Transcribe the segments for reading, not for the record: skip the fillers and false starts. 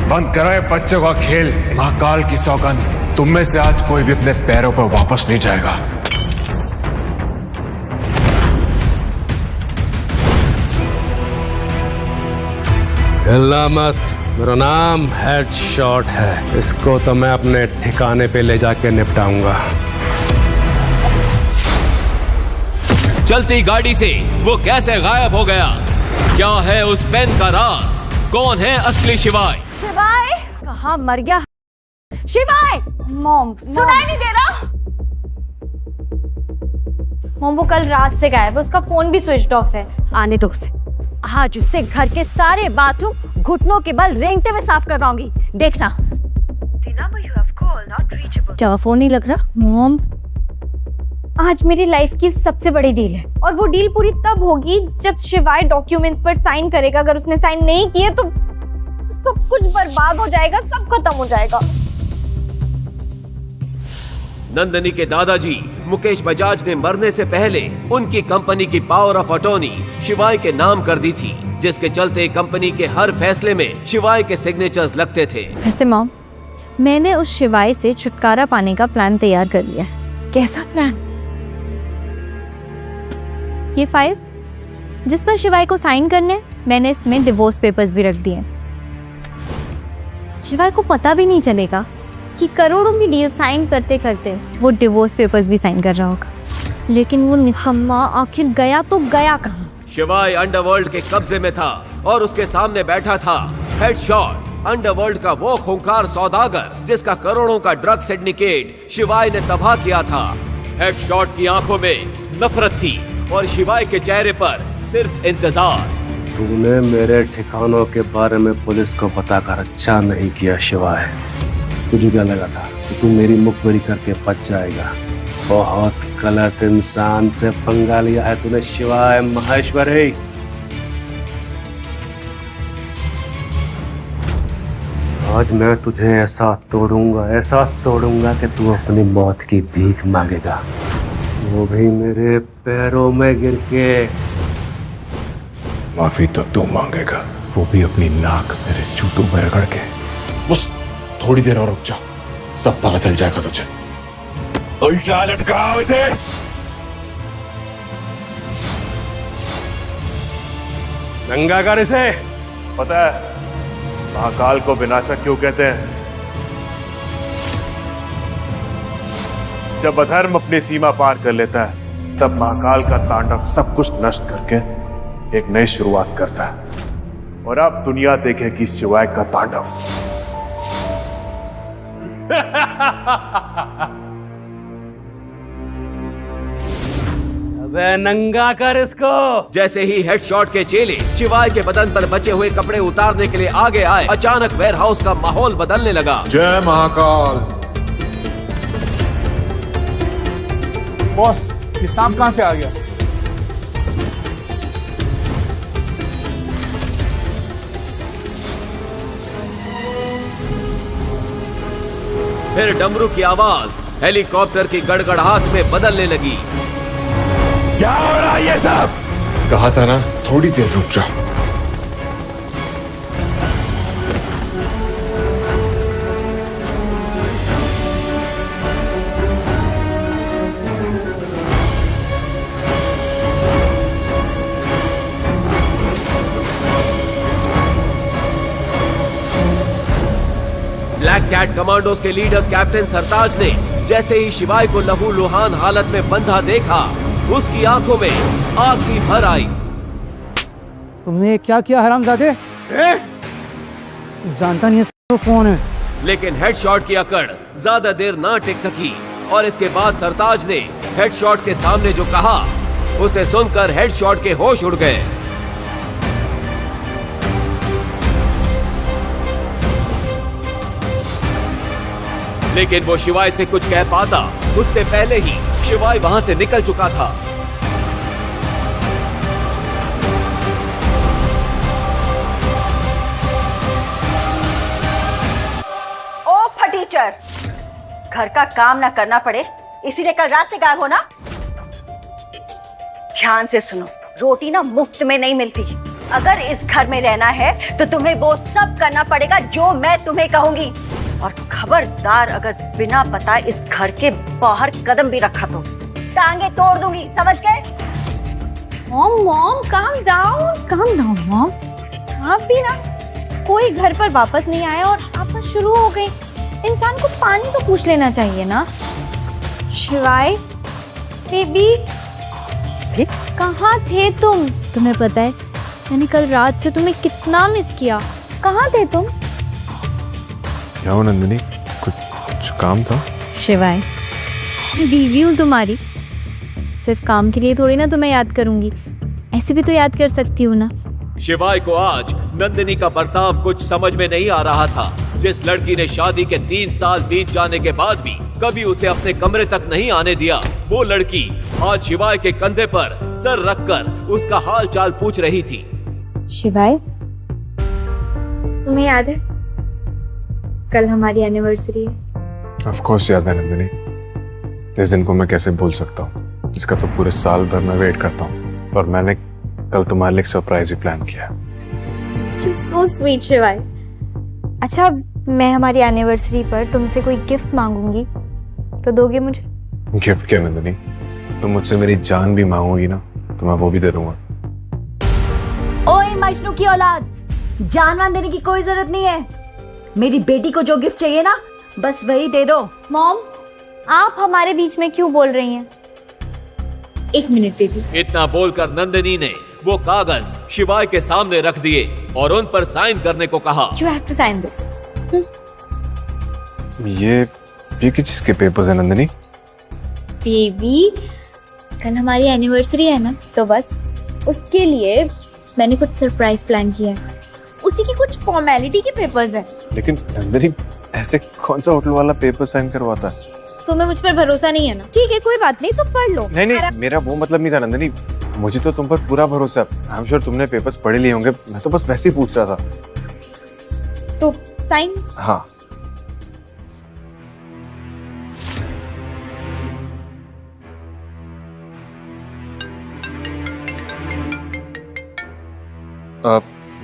बंद करो ये बच्चों का खेल। महाकाल की सौगंध, तुम में से आज कोई भी अपने पैरों पर वापस नहीं जाएगा। हिलना मत, मेरा नाम हेडशॉट है। इसको तो मैं अपने ठिकाने पे ले जाके निपटाऊंगा। चलती गाड़ी से वो कैसे गायब हो गया? क्या है उस पेन का राज? कौन है असली शिवाय? शिवाय कहाँ मर गया? शिवाय! मॉम सुनाई नहीं दे रहा? मॉम वो कल रात से गायब है, उसका फोन भी स्विच ऑफ है। आने दो उसे, आज उससे घर के सारे बाथरूम घुटनों के बल रेंगते हुए साफ करवाऊंगी, देखना। क्या फोन नहीं लग रहा? मॉम आज मेरी लाइफ की सबसे बड़ी डील है, और वो डील पूरी तब होगी जब शिवाय डॉक्यूमेंट्स पर साइन करेगा। अगर उसने साइन नहीं किए तो सब कुछ बर्बाद हो जाएगा, सब खत्म हो जाएगा। नंदनी के दादाजी मुकेश बजाज ने मरने से पहले उनकी कंपनी की पावर ऑफ अटॉर्नी शिवाय के नाम कर दी थी, जिसके चलते कंपनी के हर फैसले में शिवाय के सिग्नेचर्स लगते थे। वैसे मॉम, मैंने उस शिवाय से छुटकारा पाने का प्लान तैयार कर लिया है। कैसा प्लान? ये फाइल जिस पर शिवाय को साइन करने, मैंने इसमें डिवोर्स पेपर्स भी रख दिए। शिवाय को पता भी नहीं चलेगा कि करोड़ों की डील साइन करते करते वो डिवोर्स पेपर्स भी साइन कर रहा होगा। लेकिन वो निकम्मा आखिर गया तो गया कहाँ? शिवाय अंडरवर्ल्ड के कब्जे में था और उसके सामने बैठा था हेडशॉट, अंडरवर्ल्ड का वो खूंखार सौदागर जिसका करोड़ों का ड्रग सिंडिकेट शिवाय ने तबाह किया था। हेडशॉट की आंखों में नफरत थी और शिवाय के चेहरे पर सिर्फ इंतजार। तूने मेरे ठिकानों के बारे में पुलिस को बताकर अच्छा नहीं किया शिवाय। तुझे क्या लगा था कि तू मेरी मुखबरी करके बच जाएगा? बहुत गलत इंसान से पंगा लिया है तूने शिवाय महेश्वरी। आज मैं तुझे ऐसा तोड़ूंगा कि तू अपनी मौत की भीख मांगेगा, वो भी मेरे पैरों में गिर के। माफी तो तू मांगेगा, वो भी अपनी नाक मेरे जूतों में रगड़ के। बस थोड़ी देर और रुक जा, सब पता चल जाएगा तुझे। उल्टा लटकाओ इसे। नंगा कर इसे। पता है महाकाल को विनाशक क्यों कहते हैं? जब अधर्म अपनी सीमा पार कर लेता है, तब महाकाल का तांडव सब कुछ नष्ट करके एक नई शुरुआत करता है। और अब दुनिया देखेगी शिवाय का तांडव। अबे नंगा कर इसको। जैसे ही हेडशॉट के चेले शिवाय के बदन पर बचे हुए कपड़े उतारने के लिए आगे आए, अचानक वेयरहाउस का माहौल बदलने लगा। जय महाकाल। बॉस, ये सांप कहां से आ गया? फिर डमरू की आवाज हेलीकॉप्टर की गड़गड़ाहट में बदलने लगी। क्या हो रहा है ये सब? कहा था ना थोड़ी देर रुक जा। ब्लैक कैट कमांडोज के लीडर कैप्टन सरताज ने जैसे ही शिवाय को लहूलुहान हालत में बंधा देखा, उसकी आंखों में आग सी भर आई। तुमने क्या किया हरामजादे? जानता नहीं है तो कौन है? लेकिन हेडशॉट की अकड़ ज्यादा देर ना टिक सकी और इसके बाद सरताज ने हेडशॉट के सामने जो कहा, उसे सुनकर हेडशॉट के होश उड़ गए। लेकिन वो शिवाय से कुछ कह पाता, उससे पहले ही शिवाय वहां से निकल चुका था। ओ फटीचर, घर का काम ना करना पड़े इसीलिए कल रात से गायब होना? ध्यान से सुनो, रोटी ना मुफ्त में नहीं मिलती। अगर इस घर में रहना है तो तुम्हें वो सब करना पड़ेगा जो मैं तुम्हें कहूंगी। और खबरदार अगर बिना बताए इस घर के बाहर कदम भी रखा तो टांगे तोड़ दूंगी, समझ गए? Mom calm down mom. आप भी ना, कोई घर पर वापस नहीं आया और आपस शुरू हो गई। इंसान को पानी तो पूछ लेना चाहिए ना। शिवाय बेबी, कहाँ थे तुम? तुम्हें पता है मैंने कल रात से तुम्हें कितना मिस किया। कहाँ थे तुम? क्या हो नंदिनी, कुछ काम था? शिवाय, मैं बीवी हूँ तुम्हारी, सिर्फ काम के लिए थोड़ी ना तुम्हें याद करूंगी, ऐसे भी तो याद कर सकती हूँ ना। शिवाय को आज नंदिनी का बर्ताव कुछ समझ में नहीं आ रहा था। जिस लड़की ने शादी के 3 साल बीत जाने के बाद भी कभी उसे अपने कमरे तक नहीं आने दिया, वो लड़की आज शिवाय के कंधे पर सर रखकर उसका हाल चाल पूछ रही थी। शिवाय, तुम्हें याद है कल हमारी एनिवर्सरी है? ऑफ कोर्स याद है नंदिनी। इस दिन को मैं कैसे भूल सकता हूँ, जिसका तो पूरे साल भर मैं वेट करता हूँ। और मैंने कल तुम्हारे लिए सरप्राइज भी प्लान किया। You're so sweet, शिवाय। अच्छा, मैं हमारी एनिवर्सरी पर तुमसे कोई गिफ्ट मांगूंगी तो दोगे मुझे? गिफ्ट क्या नंदिनी, तुम मुझसे मेरी जान भी मांगोगी ना तो मैं वो भी दे दूंगा। ओए मजनू की औलाद, जान वान देने की कोई जरूरत नहीं है। मेरी बेटी को जो गिफ्ट चाहिए ना, बस वही दे दो। मॉम, आप हमारे बीच में क्यों बोल रही हैं? 1 मिनट बेबी। इतना बोलकर नंदिनी ने वो कागज शिवाय के सामने रख दिए और उन पर साइन करने को कहा। You have to sign this. ये किसके पेपर्स है नंदिनी? बेबी, कल हमारी एनिवर्सरी है ना, तो बस उसके लिए मैंने कुछ सरप्राइज प्लान किया है। उसी की कुछ फॉर्मेलिटी के पेपर्स हैं। लेकिन नंदिनी, ऐसे कौन सा होटल वाला पेपर साइन करवाता है? तुम्हें मुझ पर भरोसा नहीं है ना? ठीक है, कोई बात नहीं, तो पढ़ लो। नहीं, मेरा वो मतलब नहीं था नंदिनी। मुझे तो तुम पर पूरा भरोसा है। आई एम श्योर तुमने पेपर्स पढ़े लिए होंगे। मैं तो बस वैसे ही पूछ रहा था। तो साइन? हाँ।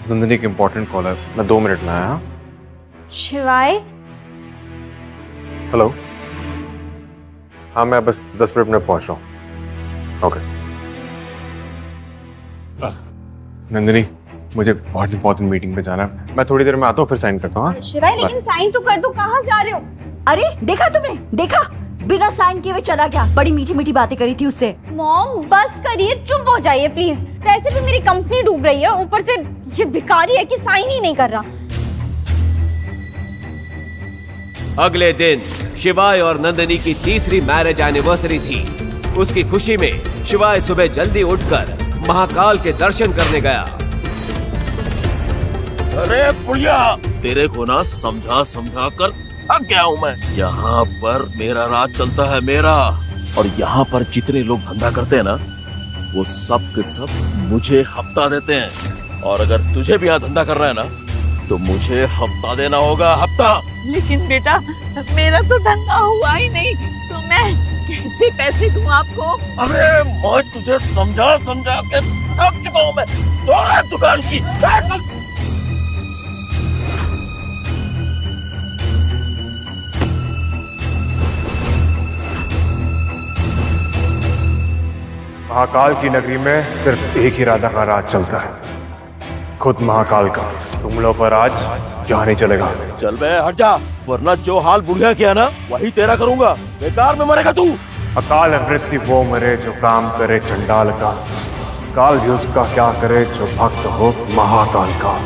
नंदिनी एक इम्पोर्टेंट कॉल है, मैं 2 मिनट में आया। हाँ शिवाय। हेलो। हाँ, मैं बस 10 मिनट में पहुंच रहा हूँ। ओके। नंदिनी, मुझे बहुत इंपॉर्टेंट मीटिंग पे जाना है, मैं थोड़ी देर में आता हूँ, फिर साइन करता हूँ। शिवाय, लेकिन साइन तो कर दो। कहाँ जा रहे हो? अरे देखा तुमने, देखा बिना साइन किए हुए चला गया। बड़ी मीठी मीठी बातें करी थी उससे। मॉम बस करिए, चुप हो जाइए प्लीज। वैसे भी मेरी कंपनी डूब रही है, ऊपर से ये भिखारी है कि साइन ही नहीं कर रहा। अगले दिन शिवाय और नंदिनी की तीसरी मैरिज एनिवर्सरी थी। उसकी खुशी में शिवाय सुबह जल्दी उठकर महाकाल के दर्शन करने गया। अरे बुढ़िया, तेरे को ना समझा समझा कर थक गया हूँ मैं। यहाँ पर मेरा राज चलता है, मेरा। और यहाँ पर जितने लोग धंधा करते हैं ना, वो सब के सब मुझे हफ्ता देते हैं। और अगर तुझे भी यहाँ धंधा करना है ना, तो मुझे हफ्ता देना होगा, हफ्ता। लेकिन बेटा, मेरा तो धंधा हुआ ही नहीं, तो मैं कैसे पैसे दूं आपको? अरे मैं तुझे समझा समझा के थक चुका हूँ मैं। दुकान की महाकाल की नगरी में सिर्फ एक ही राजा का राज चलता है, खुद महाकाल का। तुम लोग पर आज यहाँ नहीं चलेगा। चल बे, हट जा, वरना जो हाल बुढ़िया किया ना, वही तेरा करूंगा। बेकार में मरेगा तू। अकाल मृत्यु वो मरे जो काम करे चंडाल का, काल भी उसका क्या करे जो भक्त हो महाकाल का।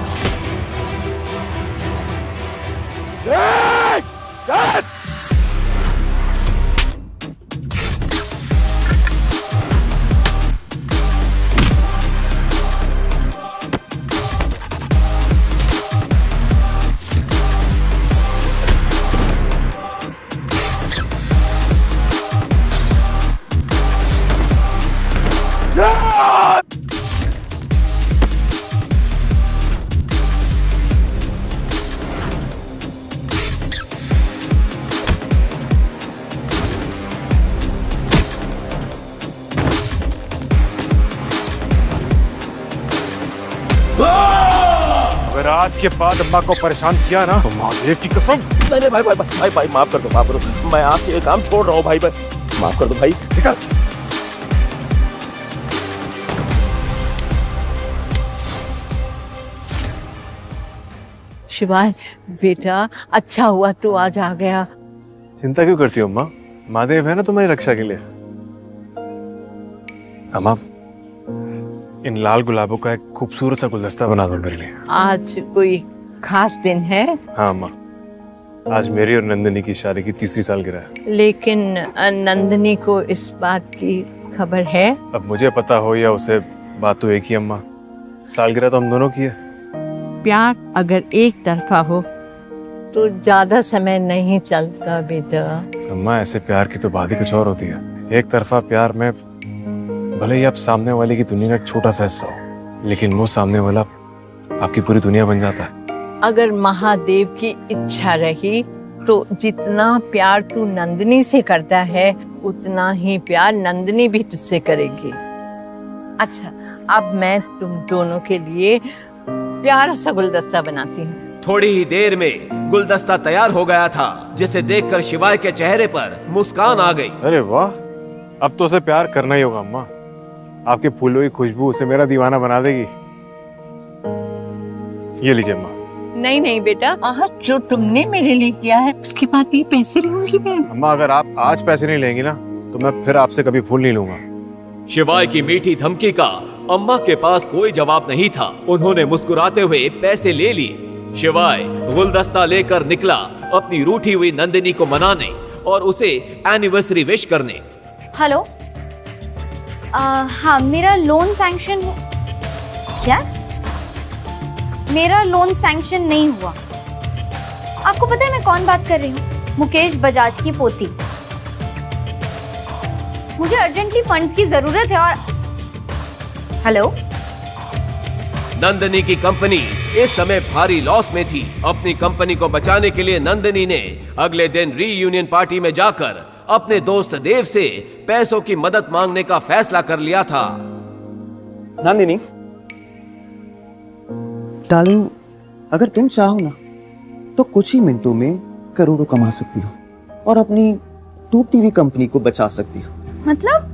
अगर आज के बाद अम्मा को परेशान किया ना तो महादेव की कसम। नहीं भाई भाई भाई भाई माफ कर दो, माफ करो। मैं आज से ये काम छोड़ रहा हूँ भाई भाई, माफ कर दो भाई। निकल। शिवाय बेटा, अच्छा हुआ तू आज आ गया। चिंता क्यों करती हो अम्मा? महादेव है ना तुम्हारी रक्षा के लिए। अम्मा, इन लाल गुलाबों का एक खूबसूरत सा गुलदस्ता बना दो मेरे लिए। आज कोई खास दिन है? हाँ अम्मा, आज मेरी और नंदिनी की शादी की 3री सालगिरह है। लेकिन नंदिनी को इस बात की खबर है? अब मुझे पता हो या उसे, बात तो एक ही अम्मा। सालगिरह तो हम दोनों की है। प्यार अगर एक तरफा हो तो ज्यादा समय नहीं चलता बेटा। अम्मा, ऐसे प्यार की तो बात ही कुछ और होती है। एक तरफा प्यार में भले ही आप सामने वाले की दुनिया का एक छोटा सा हिस्सा हो, लेकिन वो सामने वाला आपकी पूरी दुनिया बन जाता है। अगर महादेव की इच्छा रही तो जितना प्यार तू नंदिनी से करता है उतना ही प्यार नंदिनी भी तुझसे करेगी। अच्छा, अब मैं तुम दोनों के लिए प्यारा सा गुलदस्ता बनाती हूँ। थोड़ी ही देर में गुलदस्ता तैयार हो गया था, जिसे देखकर शिवाय के चेहरे पर मुस्कान आ गई। अरे वाह, अब तो उसे प्यार करना ही होगा अम्मा। आपके फूलों की खुशबू उसे मेरा दीवाना बना देगी। ये लीजिए अम्मा। नहीं नहीं बेटा, आज जो तुमने मेरे लिए किया है उसके बाद ये पैसे लूंगी मैं। अम्मा, अगर आप आज पैसे नहीं लेंगी ना तो मैं फिर आपसे कभी फूल नहीं लूंगा। शिवाय की मीठी धमकी का अम्मा के पास कोई जवाब नहीं था। उन्होंने मुस्कुराते हुए पैसे ले लिए। शिवाय गुलदस्ता लेकर निकला अपनी रूठी हुई नंदिनी को मनाने और उसे एनिवर्सरी विश करने। हेलो, हाँ, मेरा लोन सैंक्शन हो। क्या? मेरा लोन सैंक्शन नहीं हुआ। आपको पता है मैं कौन बात कर रही हूँ? मुकेश बजाज की पोती। मुझे अर्जेंटली फंड्स की जरूरत है और हेलो, नंदिनी की कंपनी इस समय भारी लॉस में थी। अपनी कंपनी को बचाने के लिए नंदिनी ने अगले दिन रीयूनियन पार्टी में जाकर अपने दोस्त देव से पैसों की मदद मांगने का फैसला कर लिया था। नंदिनी डार्लिंग, अगर तुम चाहो ना तो कुछ ही मिनटों में करोड़ों कमा सकती हो और अपनी डूबती हुई कंपनी को बचा सकती हो। मतलब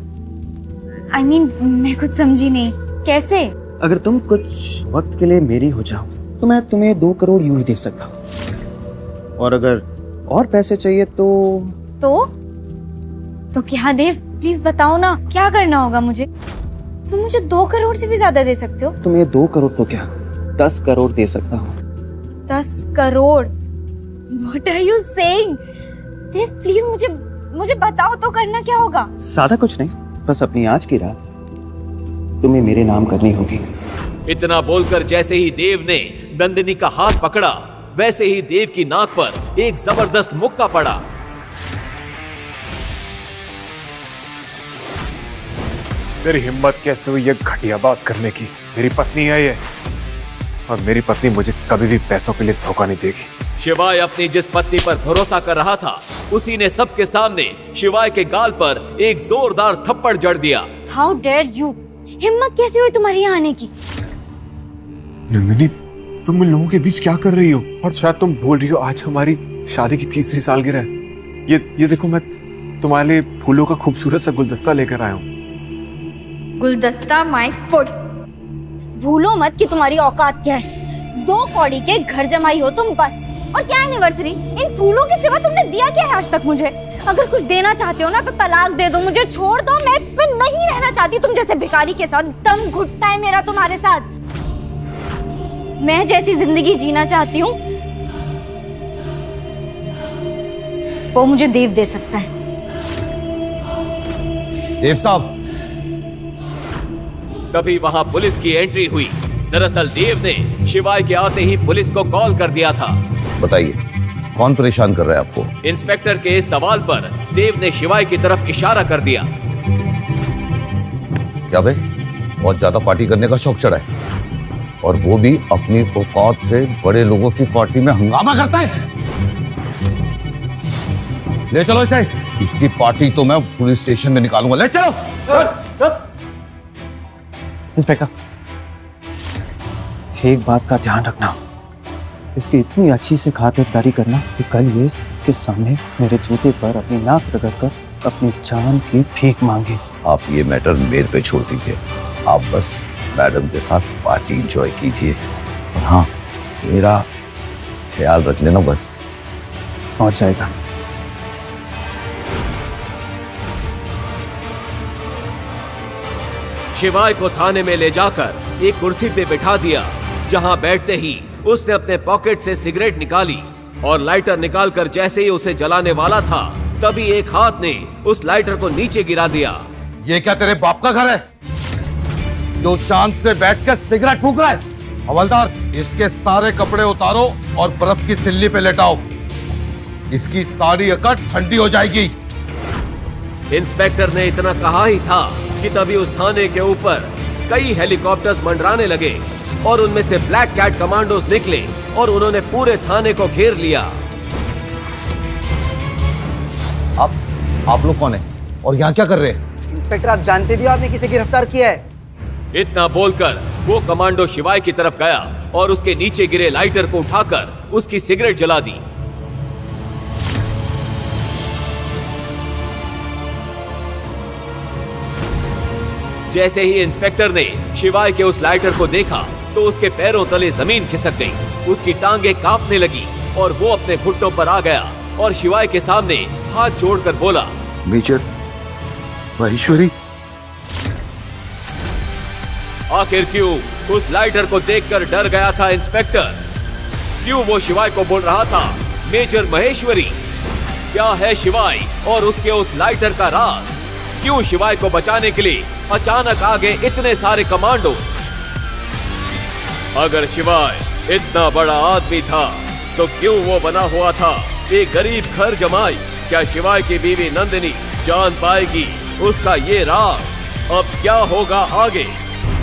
I mean, मैं कुछ समझी नहीं। कैसे? अगर तुम कुछ वक्त के लिए मेरी हो जाओ तो मैं तुम्हें 2 करोड़ यूं ही दे सकता हूँ, और अगर और पैसे चाहिए तो क्या देव, प्लीज बताओ ना, क्या करना होगा मुझे? तुम मुझे 2 करोड़ से भी ज्यादा दे सकते हो। तुम्हें 2 करोड़ तो क्या 10 करोड़ दे सकता हूँ। 10 crore? What are you saying? Dev please मुझे बताओ तो, करना क्या होगा? सादा कुछ नहीं, बस अपनी आज की रात तुम्हें मेरे नाम करनी होगी। इतना बोलकर जैसे ही देव ने नंदिनी का हाथ पकड़ा, वैसे ही देव की नाक पर एक जबरदस्त मुक्का पड़ा। तेरी हिम्मत कैसे हुई ये घटिया बात करने की? मेरी पत्नी है ये, और मेरी पत्नी मुझे कभी भी पैसों के लिए धोखा नहीं देगी। शिवाय अपनी जिस पत्नी पर भरोसा कर रहा था, उसी ने सबके सामने शिवाय के गाल पर एक जोरदार थप्पड़ जड़ दिया। How dare you! हिम्मत कैसे हुई तुम्हारी यहाँ आने की? नंदिनी, तुम इन लोगों के बीच क्या कर रही हो? और शायद तुम बोल रही हो आज हमारी शादी की 3री सालगिरह है। ये देखो, मैं तुम्हारे लिए फूलों का खूबसूरत सा गुलदस्ता लेकर आया हूँ। गुलदस्ता माय फुट। भूलो मत कि तुम्हारी औकात क्या है। 2 कौड़ी के घर जमाई हो तुम बस। और क्या एनिवर्सरी? इन फूलों के सिवा तुमने दिया क्या है आज तक मुझे? अगर कुछ देना चाहते हो ना तो तलाक दे दो, मुझे छोड़ दो। मैं फिर नहीं रहना चाहती तुम जैसे भिखारी के साथ। दम घुटता है मेरा तुम्हारे साथ। मैं जैसी जिंदगी जीना चाहती हूँ वो मुझे देव दे सकता है। देव साहब। तभी वहां पुलिस की एंट्री हुई। दरअसल देव ने शिवाय के आते ही पुलिस को कॉल कर दिया था। बताइए, कौन परेशान कर रहा है आपको? इंस्पेक्टर के इस सवाल पर देव ने शिवाय की तरफ इशारा कर दिया। क्या बे, बहुत ज्यादा पार्टी करने का शौक चढ़ा है, और वो भी अपनी औकात से बड़े लोगों की पार्टी में हंगामा करता है। ले चलो इसे, इसकी पार्टी तो मैं पुलिस स्टेशन में निकालूंगा। ले चलो। इंस्पेक्टर, एक बात का ध्यान रखना, इसकी इतनी अच्छी से खातिरदारी करना कि कल ये इसके सामने मेरे जूते पर अपनी नाक रगड़कर अपनी जान की भीख मांगे। आप ये मैटर मेरे पे छोड़ दीजिए। आप बस मैडम के साथ पार्टी एंजॉय कीजिए। और हाँ, मेरा ख्याल रख लेना बस। पहुंच जाएगा। शिवाय को थाने में ले जाकर एक कुर्सी पे बिठा दिया, जहां बैठते ही उसने अपने पॉकेट से सिगरेट निकाली और लाइटर निकालकर जैसे ही उसे जलाने वाला था, तभी एक हाथ ने उस लाइटर को नीचे गिरा दिया। ये क्या तेरे बाप का घर है जो शांत से बैठ कर सिगरेट फूक रहा है? हवलदार, इसके सारे कपड़े उतारो और बर्फ की सिल्ली पे लेटाओ। इसकी सारी अकड़ ठंडी हो जाएगी। इंस्पेक्टर ने इतना कहा ही था कि तभी उस थाने के ऊपर कई हेलीकॉप्टर्स मंडराने लगे और उनमें से ब्लैक कैट कमांडोज निकले और उन्होंने पूरे थाने को घेर लिया। आप लोग कौन हैं और यहाँ क्या कर रहे हैं? इंस्पेक्टर, आप जानते भी हो आपने किसे गिरफ्तार किया है? इतना बोलकर वो कमांडो शिवाय की तरफ गया और उसके नीचे गिरे लाइटर को उठाकर उसकी सिगरेट जला दी। जैसे ही इंस्पेक्टर ने शिवाय के उस लाइटर को देखा तो उसके पैरों तले जमीन खिसक गई, उसकी टांगें कांपने लगी और वो अपने घुटनों पर आ गया और शिवाय के सामने हाथ जोड़कर बोला, मेजर महेश्वरी। आखिर क्यों उस लाइटर को देखकर डर गया था इंस्पेक्टर? क्यों वो शिवाय को बोल रहा था मेजर महेश्वरी? क्या है शिवाय और उसके उस लाइटर का राज? क्यों शिवाय को बचाने के लिए अचानक आ गए इतने सारे कमांडो? अगर शिवाय इतना बड़ा आदमी था तो क्यों वो बना हुआ था एक गरीब घर जमाई? क्या शिवाय की बीवी नंदिनी जान पाएगी उसका ये राज? अब क्या होगा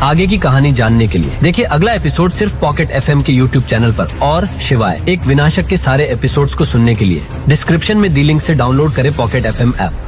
आगे की कहानी जानने के लिए देखिए अगला एपिसोड सिर्फ पॉकेट FM के YouTube चैनल पर। और शिवाय एक विनाशक के सारे एपिसोड्स को सुनने के लिए डिस्क्रिप्शन में दी लिंक से डाउनलोड करें पॉकेट FM ऐप।